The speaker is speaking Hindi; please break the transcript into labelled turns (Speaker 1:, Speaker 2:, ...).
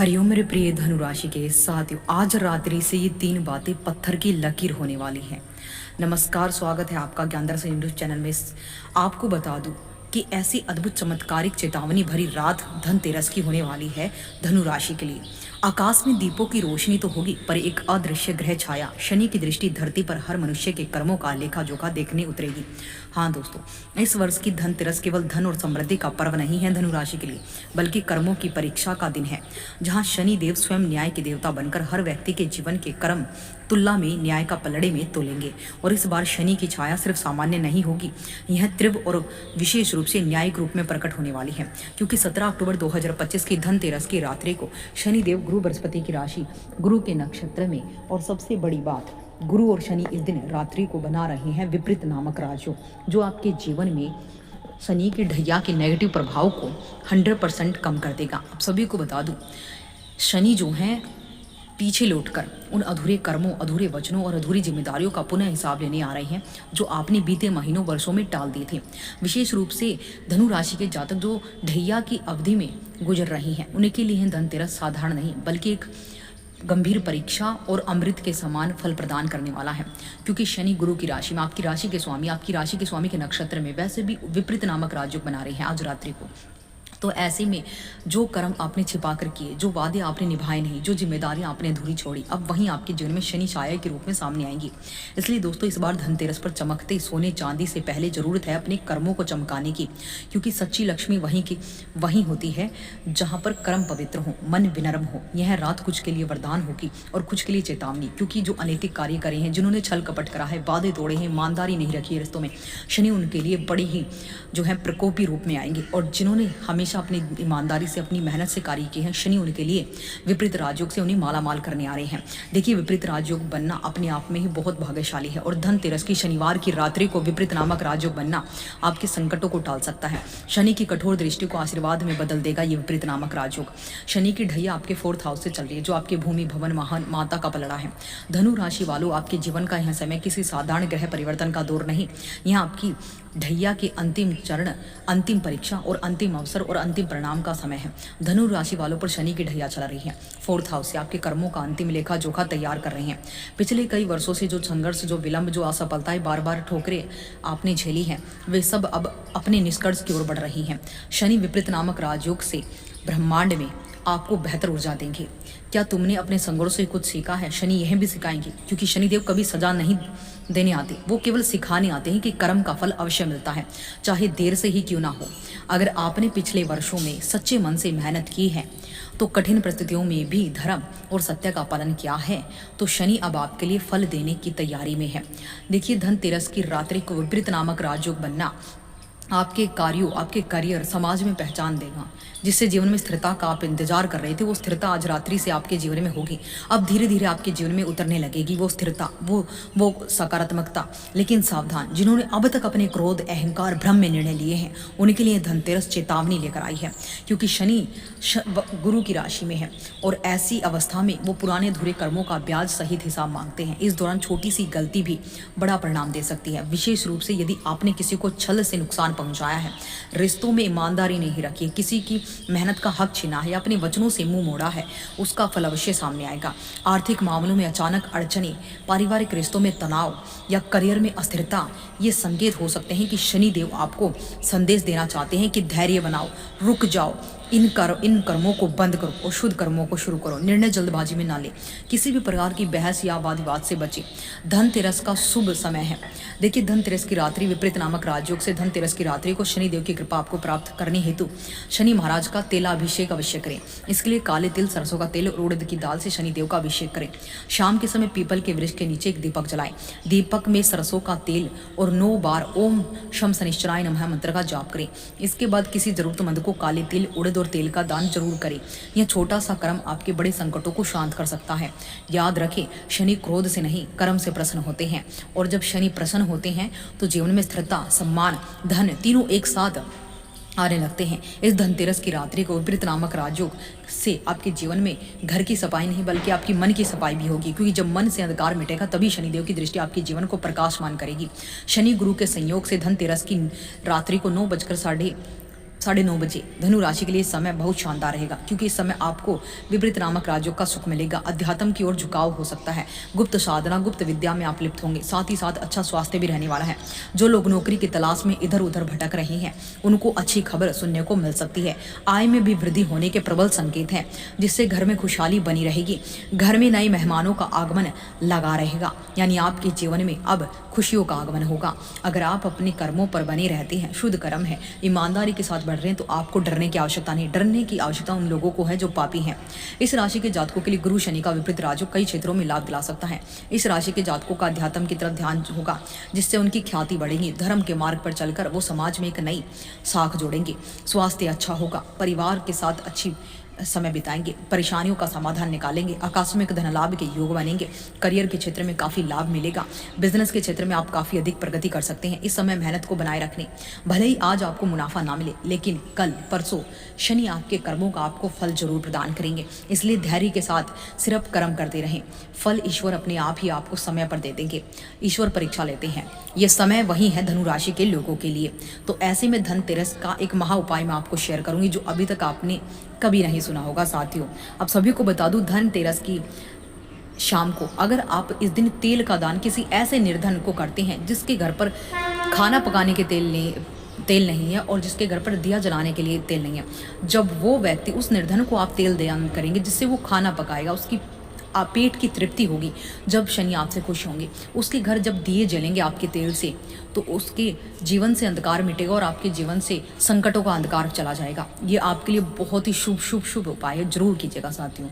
Speaker 1: हरिओम मेरे प्रिय धनु राशि के साथियों, आज रात्रि से ये 3 बातें पत्थर की लकीर होने वाली हैं। नमस्कार, स्वागत है आपका ज्ञान दर्शन न्यूज चैनल में। आपको बता दूं कि ऐसी अद्भुत चमत्कारिक चेतावनी भरी रात धनतेरस की होने वाली है धनु राशि के लिए। आकाश में दीपों की रोशनी तो होगी, पर एक अदृश्य ग्रह छाया शनि की दृष्टि धरती पर हर मनुष्य के कर्मों का लेखा जोखा देखने उतरेगी। हाँ दोस्तों, इस वर्ष की धनतेरस केवल धन और समृद्धि का पर्व नहीं है धनु राशि के लिए, बल्कि कर्मों की परीक्षा का दिन है, जहाँ शनि देव स्वयं न्याय के देवता बनकर हर व्यक्ति के जीवन के कर्म तुलना में न्याय का पलड़े में तोलेंगे। और इस बार शनि की छाया सिर्फ सामान्य नहीं होगी, यह तीव्र और विशेष रूप से न्यायिक रूप में प्रकट होने वाली है, क्योंकि 17 अक्टूबर 2025 की धनतेरस की रात्रि को शनि देव गुरु बृहस्पति की राशि गुरु के नक्षत्र में, और सबसे बड़ी बात, गुरु और शनि इस दिन रात्रि को बना रहे हैं विपरीत नामक राजयोग, जो आपके जीवन में शनि की ढैया के नेगेटिव प्रभाव को 100% कम कर देगा। आप सभी को बता दूं, शनि जो है पीछे लौटकर उन अधूरे कर्मों, अधूरे वचनों और अधूरी जिम्मेदारियों का पुनः हिसाब लेने आ रहे हैं, जो आपने बीते महीनों वर्षों में टाल दिए थे। विशेष रूप से धनु राशि के जातक जो ढैया की अवधि में गुजर रही हैं, उनके लिए धनतेरस साधारण नहीं बल्कि एक गंभीर परीक्षा और अमृत के समान फल प्रदान करने वाला है, क्योंकि शनि गुरु की राशि में आपकी राशि के स्वामी के नक्षत्र में वैसे भी विपरीत नामक राजयोग बना रहे हैं आज रात्रि को। तो ऐसे में जो कर्म आपने छिपा कर किए, जो वादे आपने निभाए नहीं, जो जिम्मेदारियां आपने अधूरी छोड़ी, अब वहीं आपके जीवन में शनि छाया के रूप में सामने आएंगी। इसलिए दोस्तों, इस बार धनतेरस पर चमकते सोने चांदी से पहले जरूरत है अपने कर्मों को चमकाने की, क्योंकि सच्ची लक्ष्मी वहीं होती है जहां पर कर्म पवित्र हो, मन विनम्र हो। यह रात कुछ के लिए वरदान होगी और कुछ के लिए चेतावनी, क्योंकि जो अनैतिक कार्य करे हैं, जिन्होंने छल कपट करा है, वादे तोड़े हैं, ईमानदारी नहीं रखी है रिश्तों में, शनि उनके लिए बड़ी ही जो है प्रकोपी रूप में आएंगे। और जिन्होंने हमेशा अपनी ईमानदारी से, अपनी मेहनत से कार्य किए हैं, शनि उनके लिए विपरीत राजयोग से उन्हें माला माल करने आ रहे हैं। देखिए, विपरीत राजयोग बनना अपने आप में ही बहुत भाग्यशाली है, और धनतेरस की शनिवार की रात्रि को विपरीत नामक राजयोग बनना आपके संकटों को टाल सकता है। शनि की कठोर दृष्टि को आशीर्वाद में बदल देगा ये विपरीत नामक राजयोग। शनि की ढैया आपके 4th हाउस से चल रही है, जो आपके भूमि, भवन, महान माता का पलड़ा है। धनु राशि वालों, आपके जीवन का यह समय किसी साधारण ग्रह परिवर्तन का दौर नहीं, यह आपकी ढैया के अंतिम चरण, अंतिम परीक्षा और अंतिम अवसर और अंतिम परिणाम का समय है। धनु राशि वालों पर शनि की ढैया चला रही है। 4th हाउस से आपके कर्मों का अंतिम लेखा जोखा तैयार कर रहे हैं। पिछले कई वर्षों से जो संघर्ष, जो विलंब, जो असफलताएं, बार बार ठोकरें आपने झेली हैं, वे सब अब अपने निष्कर्ष की ओर बढ़ रही हैं। शनि विपरीत नामक राजयोग से ब्रह्मांड में आपको बेहतर ऊर्जा देंगे। क्या तुमने अपने संघर्ष से कुछ सीखा है? शनि यह भी सिखाएंगे, क्योंकि शनिदेव कभी सजा नहीं देने आते, वो केवल सिखाने आते हैं कि कर्म का फल अवश्य मिलता है, चाहे देर से ही क्यों ना हो। अगर आपने पिछले वर्षों में सच्चे मन से मेहनत की है, तो कठिन परिस्थितियों में भी धर्म और सत्य का पालन किया है, तो शनि अब आपके लिए फल देने की तैयारी में है। देखिए, धनतेरस की रात्रि को विपरीत नामक राजयोग बनना आपके कार्यों, आपके करियर, समाज में पहचान देगा। जिससे जीवन में स्थिरता का आप इंतजार कर रहे थे, वो स्थिरता आज रात्रि से आपके जीवन में होगी। अब धीरे धीरे आपके जीवन में उतरने लगेगी वो स्थिरता, वो सकारात्मकता। लेकिन सावधान, जिन्होंने अब तक अपने क्रोध, अहंकार, भ्रम में निर्णय लिए हैं, उनके लिए धनतेरस चेतावनी लेकर आई है, क्योंकि शनि गुरु की राशि में है, और ऐसी अवस्था में वो पुराने अधूरे कर्मों का ब्याज सहित हिसाब मांगते हैं। इस दौरान छोटी सी गलती भी बड़ा परिणाम दे सकती है, विशेष रूप से यदि आपने किसी को छल से नुकसान पहुंचाया है, रिश्तों में ईमानदारी नहीं रखी, किसी की मेहनत का हक छीना है या अपने वचनों से मुंह मोड़ा है, उसका फल अवश्य सामने आएगा। आर्थिक मामलों में अचानक अड़चने, पारिवारिक रिश्तों में तनाव या करियर में अस्थिरता, ये संकेत हो सकते हैं कि शनि देव आपको संदेश देना चाहते हैं कि धैर्य बनाओ, रुक जाओ, इन कर्मों को बंद करो और शुद्ध कर्मों को शुरू करो। निर्णय जल्दबाजी में ना ले, किसी भी प्रकार की बहस या वाद विवाद से बचे। धनतेरस का शुभ समय है। देखिए, धनतेरस की रात्रि विपरीत नामक राजयोग से धनतेरस की रात्रि को शनिदेव की कृपा आपको प्राप्त करने हेतु शनि महाराज का तेलाभिषेक अवश्य करें। इसके लिए काले तिल, सरसों का तेल और उड़द की दाल से शनिदेव का अभिषेक करें। शाम के समय पीपल के वृक्ष के नीचे एक दीपक जलाएं। दीपक में सरसों का तेल और 9 बार ओम शम शनिश्चराय नमः मंत्र का जाप करें। इसके बाद किसी जरूरतमंद को काले तिल, उड़द और तेल का दान जरूर करें। यह छोटा सा कर्म आपके बड़े संकटों को शांत कर सकता है। याद रखें, शनि क्रोध से नहीं, कर्म से प्रसन्न होते हैं, और जब शनि प्रसन्न होते हैं तो जीवन में स्थिरता, सम्मान, धन तीनों एक साथ आने लगते हैं। इस धनतेरस की रात्रि को विपरीत नामक राजयोग से आपके जीवन में घर की सफाई नहीं बल्कि आपकी मन की सफाई भी होगी, क्योंकि जब मन से अंधकार मिटेगा तभी शनिदेव की दृष्टि आपके जीवन को प्रकाशमान करेगी। शनि गुरु के संयोग से धनतेरस की रात्रि को 9 बजकर 9:30 बजे धनु राशि के लिए समय बहुत शानदार रहेगा, क्योंकि इस समय आपको विपरीत नामक राज्यों का सुख मिलेगा। अध्यात्म की ओर झुकाव हो सकता है। गुप्त साधना, गुप्त विद्या में आप लिप्त होंगे। साथ ही साथ अच्छा स्वास्थ्य भी रहने वाला है। जो लोग नौकरी की तलाश में इधर उधर भटक रहे हैं, उनको अच्छी खबर सुनने को मिल सकती है। आय में भी वृद्धि होने के प्रबल संकेत हैं, जिससे घर में खुशहाली बनी रहेगी। घर में नए मेहमानों का आगमन लगा रहेगा, यानी आपके जीवन में अब खुशियों का आगमन होगा। अगर आप अपने कर्मों पर बने रहते हैं, शुद्ध कर्म है, ईमानदारी के साथ बढ़ रहे हैं, तो आपको डरने की आवश्यकता नहीं। डरने की आवश्यकता उन लोगों को है जो पापी हैं। इस राशि के जातकों के लिए गुरु शनि का विपरीत राजयोग कई क्षेत्रों में लाभ दिला सकता है। इस राशि के जातकों का अध्यात्म की तरफ ध्यान होगा, जिससे उनकी ख्याति बढ़ेगी। धर्म के मार्ग पर चलकर वो समाज में एक नई साख जोड़ेंगे। स्वास्थ्य अच्छा होगा। परिवार के साथ अच्छी समय बिताएंगे। परेशानियों का समाधान निकालेंगे। आकस्मिक धन लाभ के योग बनेंगे। करियर के क्षेत्र में काफ़ी लाभ मिलेगा। बिजनेस के क्षेत्र में आप काफ़ी अधिक प्रगति कर सकते हैं। इस समय मेहनत को बनाए रखने, भले ही आज आपको मुनाफा ना मिले, लेकिन कल परसों शनि आपके कर्मों का आपको फल जरूर प्रदान करेंगे। इसलिए धैर्य के साथ सिर्फ कर्म करते रहें। फल ईश्वर अपने आप ही आपको समय पर दे देंगे। ईश्वर परीक्षा लेते हैं। ये समय वही है धनु राशि के लोगों के लिए। तो ऐसे में धनतेरस का एक महा उपाय मैं आपको शेयर करूंगी, जो अभी तक आपने कभी नहीं सुना होगा। साथियों, आप सभी को बता दूं, धनतेरस की शाम को अगर आप इस दिन तेल का दान किसी ऐसे निर्धन को करते हैं जिसके घर पर खाना पकाने के तेल नहीं है और जिसके घर पर दिया जलाने के लिए तेल नहीं है, जब वो व्यक्ति, उस निर्धन को आप तेल दान करेंगे जिससे वो खाना पकाएगा, उसकी पेट की तृप्ति होगी, जब शनि आपसे खुश होंगे, उसके घर जब दिए जलेंगे आपके तेल से, तो उसके जीवन से अंधकार मिटेगा और आपके जीवन से संकटों का अंधकार चला जाएगा। ये आपके लिए बहुत ही शुभ उपाय है। जरूर कीजिएगा साथियों।